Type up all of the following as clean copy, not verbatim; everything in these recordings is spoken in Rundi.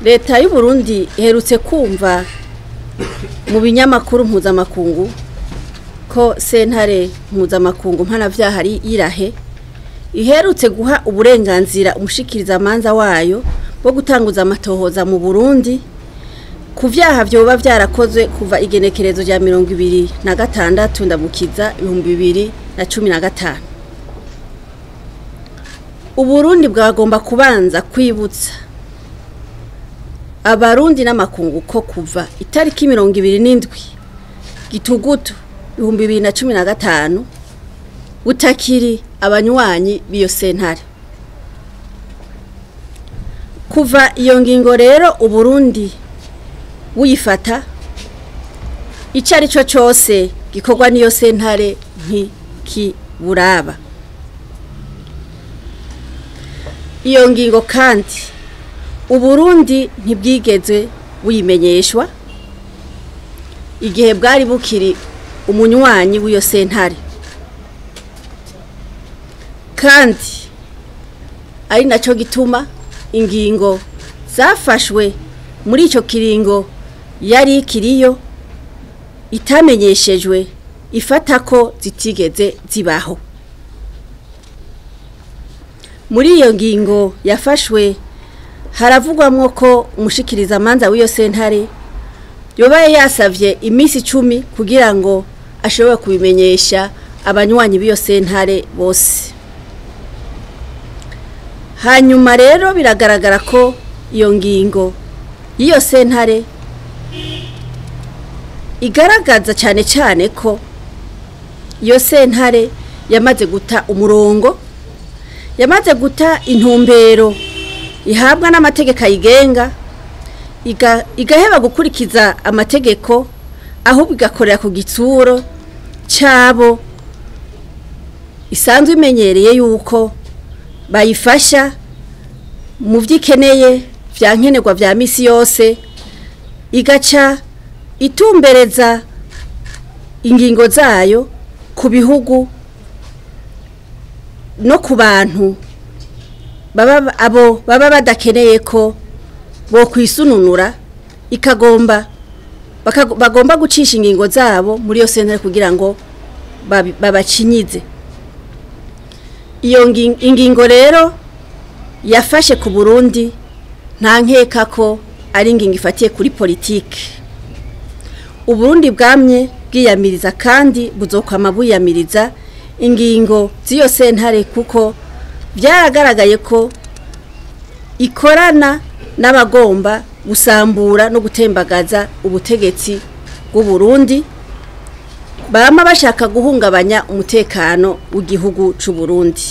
Reta y'u Burundi iherutse kumva mu binyamakuru mpuzamakungu ko Sentare Mpuzamakungu mpanavyaha ari irahe iherutse guha uburenganzira umushikirizamanza wayo bwo gutanguza amatohoza mu Burundi ku vyaha vyoba vyarakozwe kuva igenekerezo rya 2026 ndamukiza 2015. Uburundi bwagomba kubanza kwibutsa abarundi n'amakungu ko kuva itariki 27 gitugutu 2015 butakiri abanywanyi biyo sentare. Kuva iyo ngingo rero Uburundi uyifata icari cyo cyose gikorwa niyo sentare ntikiburaba. Iyo ngingo kandi Uburundi ntibwigeze buyimenyeshwa igihe bwari bukiri umunywanyi w'iyo sentare, kandi ari naco gituma ingingo zafashwe muri ico kiringo yari ikiriyo itamenyeshejwe ifata ko zitigeze zibaho. Muri iyo ngingo yafashwe haravugwamwo ko umushikirizamanza w'iyo sentare yobaye yasavye imisi 10 kugira ngo ashobore kubimenyesha abanywanyi b'iyo sentare bose. Hanyuma rero biragaragara ko iyo ngingo y'iyo sentare igaragaza cyane ko iyo sentare yamaze guta umurongo, yamaze guta intumbero ihabwa n'amategeko ayigenga, igaheba gukurikiza amategeko ahubwo igakorera ku gitsuro cyabo isanzwe imenyereye yuko bayifasha mu vyikeneye vyankenerwa vya misi yose, igaca itumbereza ingingo zayo ku bihugu no ku bantu baba badakeneye ko bo kwisununura, bagomba gucisha ingingo zabo muri yo sentare kugira ngo babacinyize. Iyo ingingo rero yafashe ku Burundi nta nkeka ko ari ingingo ifatiye kuri politike. Uburundi bwamye bwiyamiriza kandi buzokwama buyamiriza ingingo z'iyo sentare kuko byaragaragaye ko ikorana n'abagomba gusambura no gutembagaza ubutegetsi bw'u Burundi, bama bashaka guhungabanya umutekano w'igihugu c'u Burundi.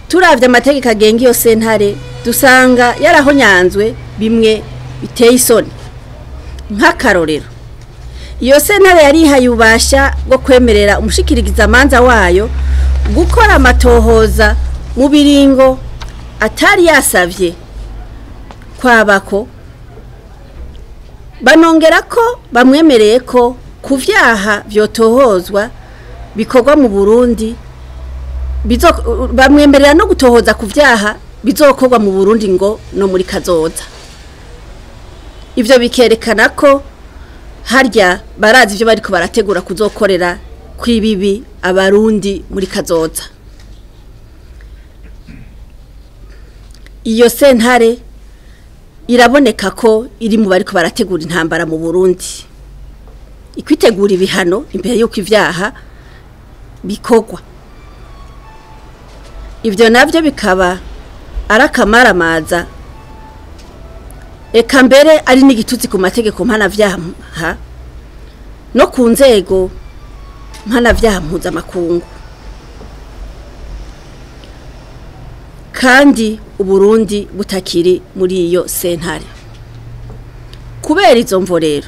Turavye amategeko agenga iyo sentare dusanga yarahonyanzwe bimwe biteye isoni. Nk'akarorero, iyo sentare yari ihayubasha bwo kwemerera umushikirizamanza wayo gukora amatohoza mu biringo atari yasavye kwabako, banongera ko bamwemereye ko ku vyaha vyotohozwa bikorwa mu Burundi bamwemerera no gutohoza ku vyaha bizokorwa mu Burundi ngo no muri kazoza. Ivyo bikerekana ko harya barazi ivyo bariko barategura kuzokorera kwibibi abarundi muri kazoza. Iyo sentare iraboneka ko iri mu bariko barategura intambara mu Burundi, ikwitegura ibihano imbere yuko ivyaha bikorwa. Ivyo navyo bikaba arakamaramaza, eka mbere ari n'igitutsi ku mategeko mpanavyaha no ku nzego mpanavyaha mpuzamakungu. Kandi Uburundi butakiri muri iyo sentare. Kubera izo mvo rero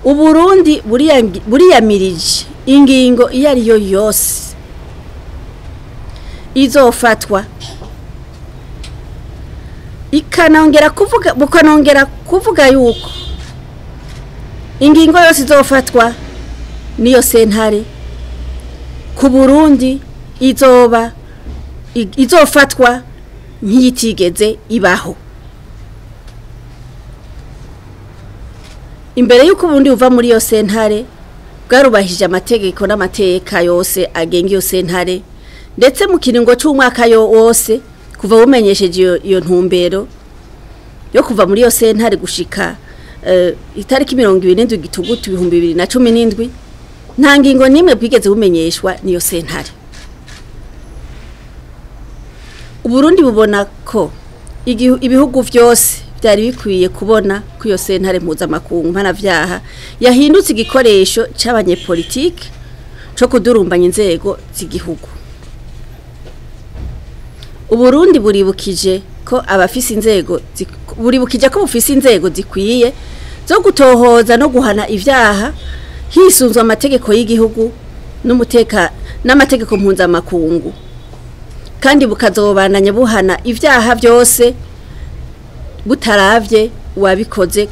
Uburundi buriyamirije ingingo iyo ari yo yose izofatwa, bukanongera kuvuga yuko ingingo yose izofatwa niyo sentare ku Burundi izofatwa nkiyitigeze ibaho. imbere y'uko Burundi uva muri iyo sentare bwarubahije amategeko n'amateka yose agenga iyo sentare ndetse mu kiringo c'umwaka wose kuva bumenyesheje iyo ntumbero yo kuva muri iyo sentare gushika itariki 27 gitugutu 2017 nta ngingo nimwe bwigeze bumenyeshwa niyo sentare. Uburundi bubona ko ibihugu vyose byari bikwiye kubona ko iyo sentare mpuzamakungu mpanavyaha yahindutse igikoresho c'abanyepolitike co kudurumbanya inzego z'igihugu. Uburundi buribukije ko abafise inzego bufise inzego zikwiye zo gutohoza no guhana ivyaha hisunzwe amategeko y'igihugu n'amategeko mpuzamakungu, kandi bukazobananya buhana ivyaha byose butaravye uwabikoze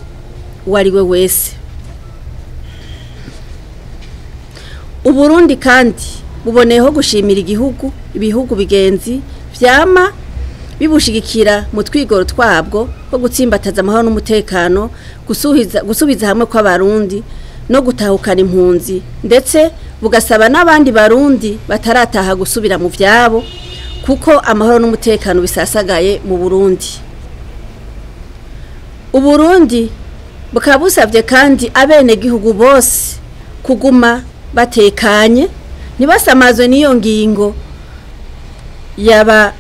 uwariwe wese. Uburundi kandi buboneyeho gushimira ibihugu bigenzi vyama bibushigikira mu twigoro twabwo ko gutsimbataza amahoro n'umutekano, gusubiza hamwe kw'abarundi no gutahukana impunzi, ndetse bugasaba n'abandi barundi batarataha gusubira mu vyabo kuko amahoro n'umutekano bisasagaye mu Burundi. Uburundi bukaba busavye kandi abene gihugu bose kuguma batekanye ntibasamazwe n'iyo ngingo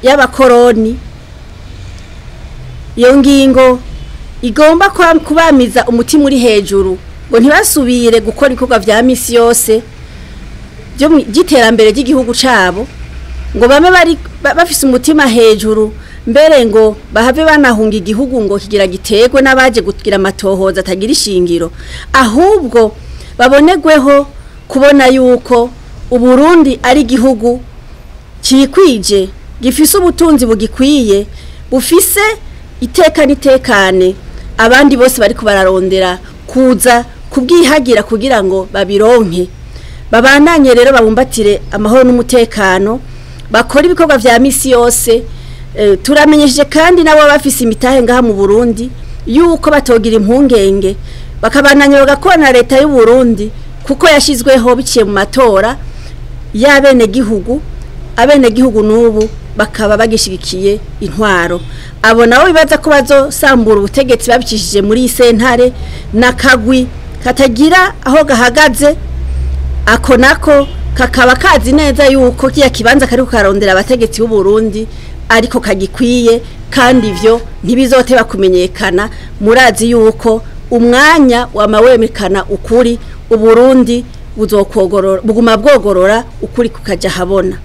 y'abakoroni. Iyo ngingo igomba kubamiza umutima uri hejuru ngo ntibasubire gukora ibikorwa vya misi yose by'iterambere ry'igihugu cabo, ngo bame bafise umutima hejuru, mbere ngo bahave banahunga igihugu ngo kigira giterwe n'abaje kugira amatohoza atagira ishingiro, ahubwo babonerweho kubona yuko Uburundi ari igihugu cikwije gifise ubutunzi bugikwiye, bufise iteka nitekane abandi bose bari kubararondera kuza kubwihagira kugira ngo babironke. Babandanye rero babumbatire amahoro n'umutekano, bakora ibikorwa vya misi yose. Turamenyesheje kandi nabo bafise imitahe ngaha mu Burundi yuko batogira impungenge, bakabandanya bagakora Reta y'u Burundi kuko yashizweho biciye mu matora y'abene gihugu n'ubu bakaba bagishigikiye intwaro. Abo nabo bibaza ko bazosambura ubutegetsi babicishije muri sentare nakagwi katagira aho gahagaze, ako nako kakaba kazi neza yuko kiya kibanza kari kukarondera abategetsi b'u Burundi ariko kagikwiye, kandi ivyo ntibizoteba kumenyekana. Murazi yuko umwanya wamawemekana ukuri Uburundi buguma bwogorora ukuri kukaja habona.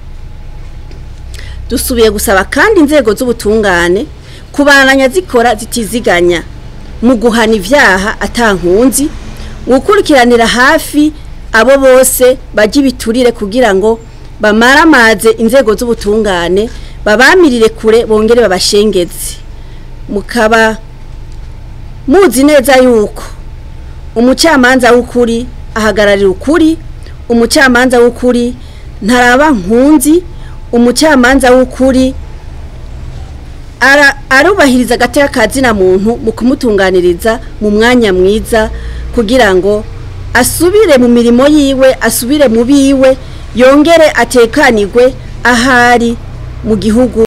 Dusubiye gusaba kandi inzego z'ubutungane kubananya zikora zitiziganya mu guhana ivyaha atankunzi, gukurikiranira hafi abo bose baje biturire kugira ngo bamaramaze inzego z'ubutungane, babamirire kure bongere babashengeze. Mukaba muzi neza yuko umucamanza w'ukuri ahagararira ukuri, umucamanza w'ukuri ntaraba nkunzi, umucamanza w'ukuri arubahiriza agateka kazina muntu mu kumutunganiriza mu mwanya mwiza kugira ngo asubire mu mirimo yiwe, asubire mu biwe, yongere atekanirwe ahari mu gihugu